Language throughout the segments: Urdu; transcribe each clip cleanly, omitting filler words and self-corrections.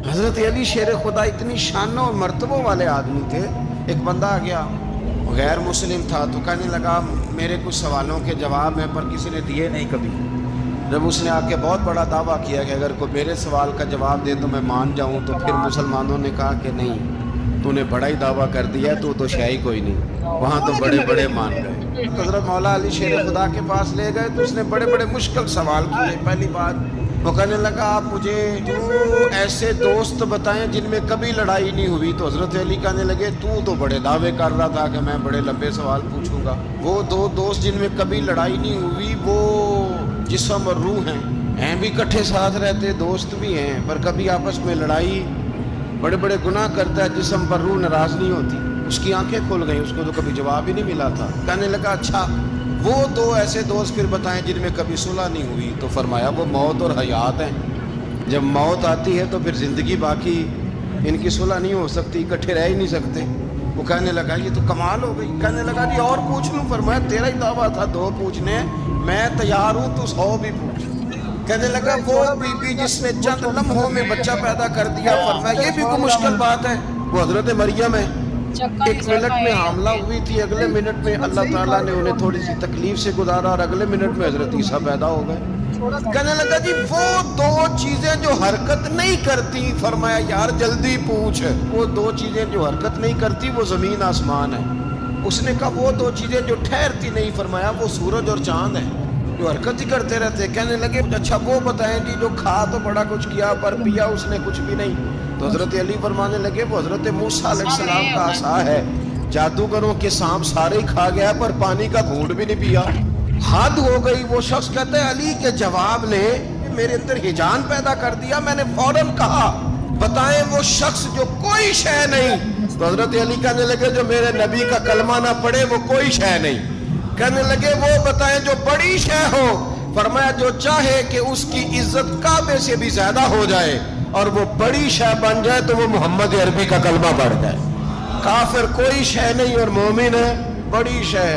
حضرت علی شیر خدا اتنی شانوں اور مرتبوں والے آدمی تھے. ایک بندہ آ گیا غیر مسلم تھا تو کہنے لگا میرے کچھ سوالوں کے جواب ہیں پر کسی نے دیے نہیں کبھی. جب اس نے آ کے بہت بڑا دعویٰ کیا کہ اگر کوئی میرے سوال کا جواب دے تو میں مان جاؤں, تو پھر مسلمانوں نے کہا کہ نہیں, تو نے بڑا ہی دعویٰ کر دیا, تو شے ہی کوئی نہیں. وہاں تو بڑے بڑے مان گئے. حضرت مولا علی شیر خدا کے پاس لے گئے تو اس نے بڑے بڑے مشکل سوال کیے. پہلی بات وہ کہنے لگا آپ مجھے ایسے دوست بتائیں جن میں کبھی لڑائی نہیں ہوئی. تو حضرت علی کہنے لگے تو بڑے دعوے کر رہا تھا کہ میں بڑے لمبے سوال پوچھوں گا. وہ دو دوست جن میں کبھی لڑائی نہیں ہوئی وہ جسم اور روح ہیں بھی اکٹھے ساتھ رہتے, دوست بھی ہیں, پر کبھی آپس میں لڑائی, بڑے بڑے گناہ کرتا ہے, جسم پر روح ناراض نہیں ہوتی. اس کی آنکھیں کھل گئیں, اس کو تو کبھی جواب ہی نہیں ملا تھا. کہنے لگا اچھا وہ دو ایسے دوست پھر بتائیں جن میں کبھی صلح نہیں ہوئی. تو فرمایا وہ موت اور حیات ہیں. جب موت آتی ہے تو پھر زندگی باقی ان کی صلح نہیں ہو سکتی, اکٹھے رہ ہی نہیں سکتے. وہ کہنے لگا یہ تو کمال ہو گئی. کہنے لگا جی اور پوچھ لوں؟ فرمایا تیرا ہی دعویٰ تھا 2 پوچھنے, میں تیار ہوں, تو 100 بھی پوچھ. کہنے لگا وہ بی بی جس نے چند لمحوں میں بچہ پیدا کر دیا. فرمایا یہ بھی کوئی مشکل بات ہے؟ وہ حضرت مریم ہے. 1 منٹ میں حاملہ ہوئی تھی, اگلے منٹ میں اللہ تعالیٰ نے انہیں تھوڑی سی تکلیف سے گزارا اور اگلے منٹ میں حضرت عیسیٰ پیدا ہو گئے. کہنے لگا جی وہ 2 چیزیں جو حرکت نہیں کرتی. فرمایا یار جلدی پوچھ. وہ 2 چیزیں جو حرکت نہیں کرتی وہ زمین آسمان ہے. اس نے کہا وہ 2 چیزیں جو ٹھہرتی نہیں. فرمایا وہ سورج اور چاند ہے جو حرکت ہی کرتے رہتے. کہنے لگے اچھا وہ بتائیں جی جو کھا تو بڑا کچھ کیا پر پیا اس نے کچھ بھی نہیں. تو حضرت علی فرمانے لگے وہ حضرت موسیٰ علیہ السلام کا عصا ہے. جادوگروں کے سانپ سارے ہی کھا گیا پر پانی کا گھونٹ بھی نہیں پیا. حد ہو گئی. وہ شخص کہتے ہیں علی کے جواب نے میرے اندر ہیجان پیدا کر دیا. میں نے فوراً کہا بتائیں وہ شخص جو کوئی شے نہیں. تو حضرت علی کہنے لگے جو میرے نبی کا کلمہ نہ پڑھے وہ کوئی شے نہیں. کہنے لگے وہ بتائیں جو بڑی شے ہو. فرمایا جو چاہے کہ اس کی عزت کعبے سے بھی زیادہ ہو جائے اور وہ بڑی شے بن جائے تو وہ محمد عربی کا کلمہ پڑھ جائے. کافر کوئی شے نہیں اور مومن ہے بڑی شے.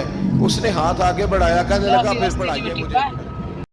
اس نے ہاتھ آگے بڑھایا, کہنے لگا پھر پڑھائیے مجھے.